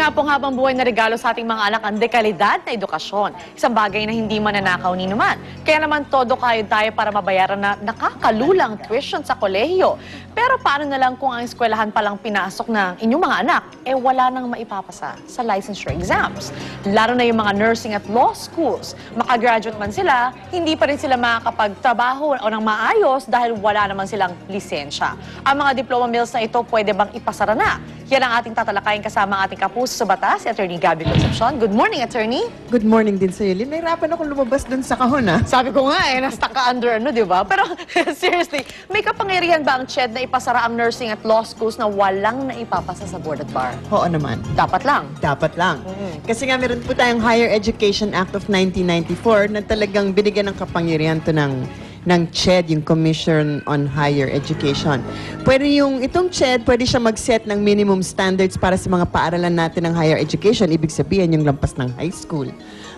nga pong habang buhay na regalo sa ating mga anak ang dekalidad na edukasyon. Isang bagay na hindi mananakaw ni naman. Kaya naman todo kayod tayo para mabayaran na nakakalulang tuition sa kolehiyo. Pero paano na lang kung ang eskwelahan palang pinasok ng inyong mga anak, wala nang maipapasa sa licensure exams. Lalo na yung mga nursing at law schools. Makagraduate man sila, hindi pa rin sila makakapagtrabaho o ng maayos dahil wala naman silang lisensya. Ang mga diploma mills na ito pwede bang ipasara na? Yan ang ating tatalakayin kasama ang ating kapuso sa batas, si Attorney Gabby Concepcion. Good morning, Attorney. Good morning din sa iyo, Lynn. Nahirapan ako lumabas dun sa kahon, ha? Sabi ko nga nasta ka under di ba? Pero seriously, may kapangyarihan ba ang CHED na ipasara ang nursing at law schools na walang naipapasa sa board at bar? Oo naman. Dapat lang. Dapat lang. Kasi nga meron po tayong Higher Education Act of 1994 na talagang binigyan ng kapangyarihan to ng CHED, yung Commission on Higher Education. Itong CHED, pwede siya mag-set ng minimum standards para sa mga paaralan natin ng higher education. Ibig sabihin, yung lampas ng high school.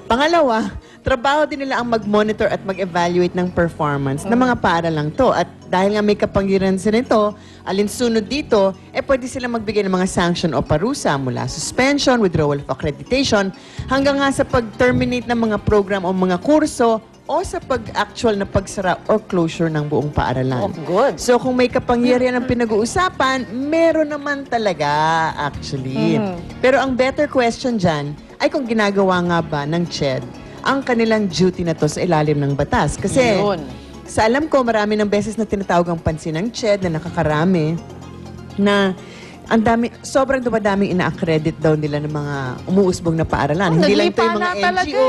Pangalawa, trabaho din nila ang mag-monitor at mag-evaluate ng performance ng mga paaralang to. At dahil nga may kapangyarihan sa nito, alinsunod dito, pwede sila magbigay ng mga sanction o parusa mula suspension, withdrawal of accreditation, hanggang nga sa pag-terminate ng mga program o mga kurso o sa pag-actual na pagsara or closure ng buong paaralan. Oh, good. So kung may kapangyarihan ang pinag-uusapan, meron naman talaga actually. Pero ang better question dyan ay kung ginagawa nga ba ng CHED ang kanilang duty na to sa ilalim ng batas. Kasi sa alam ko, marami ng beses na tinatawag ang pansin ng CHED na nakakarami na sobrang dumadaming ina-accredit daw nila ng mga umuusbong na paaralan. Hindi lang ito yung mga NGO,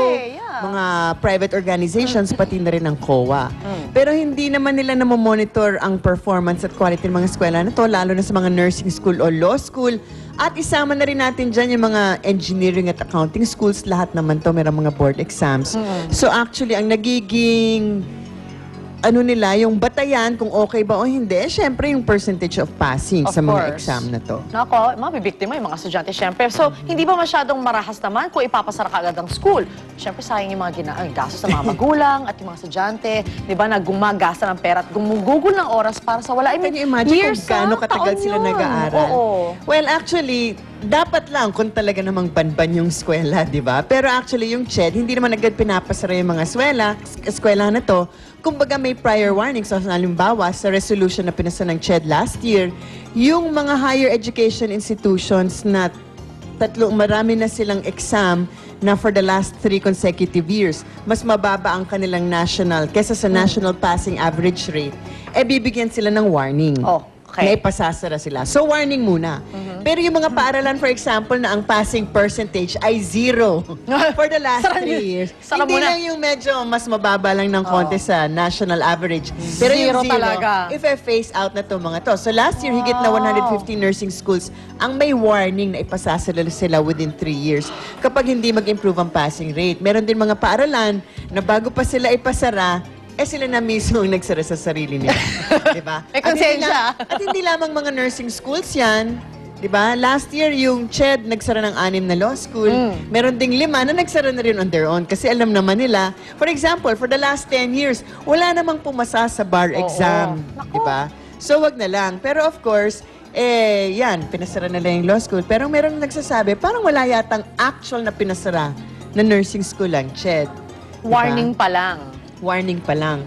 mga private organizations, pati na rin ang COA. Pero hindi naman nila namomonitor ang performance at quality ng mga eskwela na to, lalo na sa mga nursing school o law school. At isama na rin natin dyan yung mga engineering at accounting schools. Lahat naman to, mayroong mga board exams. So actually, ang nagiging yung batayan kung okay ba o hindi, syempre yung percentage of passing sa mga exam na to. Nako, mabibiktima yung mga estudyante, syempre. So, hindi ba masyadong marahas naman kung ipapasara ka agad ang school? Syempre, sayang yung mga gastos ng mga magulang at yung mga estudyante, di ba, na gumagasa ng pera at gumugugol ng oras para sa wala. Can you imagine kung gaano katagal sila nag-aaral? Well, actually, dapat lang kung talaga namang banban yung eskwela, di ba? Pero actually, yung CHED, hindi naman agad pinapasara yung mga eskwela na to. Kumbaga may prior warning. So, halimbawa, sa resolution na pinasa ng CHED last year, yung mga higher education institutions na marami na silang exam na for the last 3 consecutive years, mas mababa ang kanilang national, kesa sa national passing average rate, bibigyan sila ng warning. Na ipasasara sila. So, warning muna. Pero yung mga paaralan, for example, na ang passing percentage ay 0 for the last 3 years. Hindi lang yung medyo mas mababa lang ng konti sa national average. Pero yung 0 talaga. If-face out na to mga to. So, last year, higit na 150 nursing schools ang may warning na ipasasara sila within 3 years kapag hindi mag-improve ang passing rate. Meron din mga paaralan na bago pa sila ipasara, sila na mismo ang nagsara sa sarili nila. Diba? May konsensya. At hindi lamang mga nursing schools yan. Diba? Last year, yung CHED nagsara ng 6 na law school. Meron ding 5 na nagsara na rin on their own. Kasi alam naman nila, for example, for the last 10 years, wala namang pumasa sa bar exam. Diba? So, wag na lang. Pero of course, yan, pinasara nila yung law school. Pero meron nagsasabi, parang wala yatang actual na pinasara na nursing school ang CHED. Diba? Warning pa lang. Warning pa lang.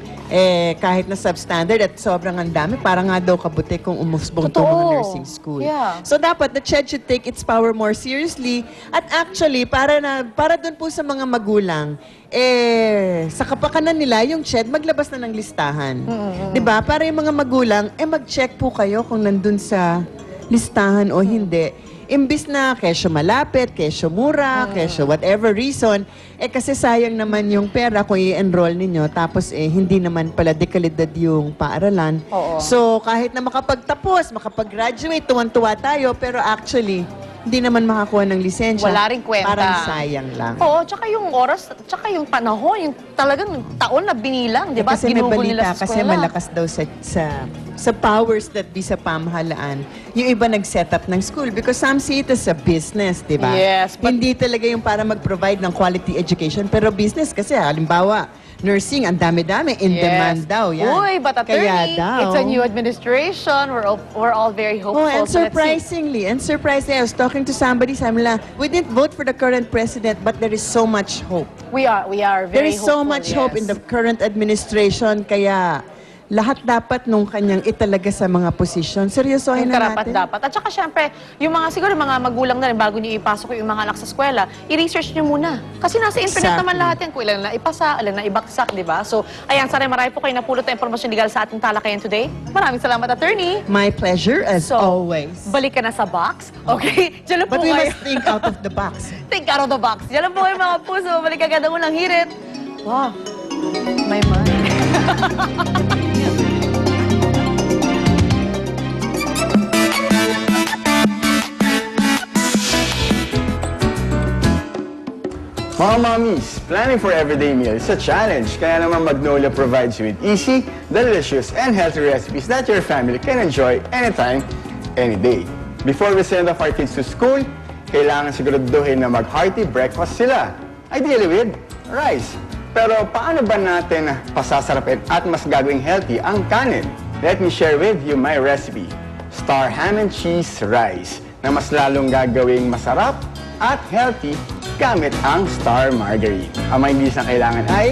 Kahit na substandard at sobrang ang dami, parang nga daw kabuti kung umusbong itong mga nursing school. So dapat the CHED should take its power more seriously. At actually, para dun po sa mga magulang, sa kapakanan nila, yung CHED, maglabas na ng listahan. Diba? Para yung mga magulang, mag-check po kayo kung nandun sa listahan o hindi. Imbis na kesyo malapit, kesyo mura, kesyo whatever reason, kasi sayang naman yung pera kung i-enroll ninyo, tapos hindi naman pala dekalidad yung paaralan. So kahit na makapagtapos, makapag-graduate, tuwan-tuwa tayo, pero actually, hindi naman makakuha ng lisensya. Wala rin kwenta. Parang sayang lang. Oo, tsaka yung oras, tsaka yung panahon, yung talagang taon na binilang, di ba? Kasi may balita, kasi malakas daw sa powers that be sa pamahalaan, yung iba nag-set up ng school because some see it as a business, di ba? Yes. Hindi talaga yung para mag-provide ng quality education, pero business kasi, halimbawa, nursing, ang dami-dami, in demand daw. Yan. Uy, but attorney, Kaya daw. it's a new administration. We're all very hopeful. Oh, and So let's see. surprisingly, I was talking to somebody, sabi nila, we didn't vote for the current president, but there is so much hope. We are There very is so hopeful, much hope in yes. the current administration, kaya lahat dapat nung kanyang italaga sa mga posisyon. Seryosohin Yung na karapat natin. dapat. At saka syempre, yung mga siguro mga magulang na rin bago niyo ipasok yung mga anak sa eskwela, i-research niyo muna. Kasi nasa internet Exactly. naman lahat yan. Kung ilan na ipasa, ilan na ibaksak, di ba? So, ayan, sana marami po kayo napulot na impormasyon legal sa ating talakayan today. Maraming salamat, attorney. My pleasure, as So, always. balik ka na sa box. Okay? Diyan lang po But we kayo. must think out of the box. Think out of the box. Diyan lang po kayo mga puso. Balik agad ang unang hirit. Wow. My mind. Mga mommies, planning for everyday meal is a challenge. Kaya naman Magnolia provides you with easy, delicious, and healthy recipes that your family can enjoy anytime, any day. Before we send off our kids to school, kailangan siguraduhin na mag-hearty breakfast sila. Ideally with rice. Pero paano ba natin pasasarapin at mas gagawing healthy ang kanin? Let me share with you my recipe. Star Ham and Cheese Rice na mas lalong gagawing masarap at healthy gamit ang Star Margarine. Ang mga ingredients na kailangan ay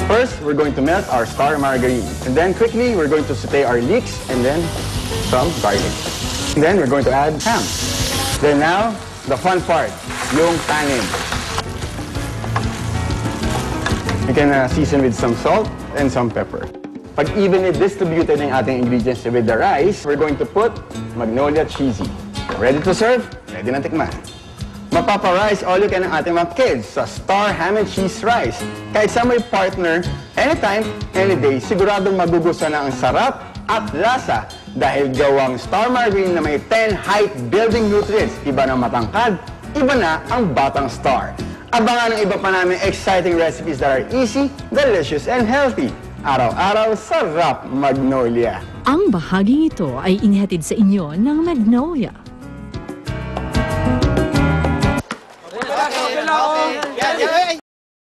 first, we're going to melt our Star Margarine. And then quickly, we're going to saute our leeks and then some garlic. And then we're going to add ham. Then now, the fun part, yung kanin. You can season with some salt and some pepper. Pag evenly distributed ng ating ingredients with the rice, we're going to put Magnolia Cheesy. Ready to serve? Ready na tikman. Mapapa-rice all you can ng ating mga kids sa Star Ham and Cheese Rice. Kahit sa may partner, anytime, any day, siguradong magugustuhan na ang sarap at lasa dahil gawang Star Margarine na may 10 height-building nutrients. Iba na matangkad, iba na ang batang star. Abangan ang iba pa namin exciting recipes that are easy, delicious, and healthy. Araw-araw, sarap Magnolia. Ang bahaging ito ay inihatid sa inyo ng Magnolia.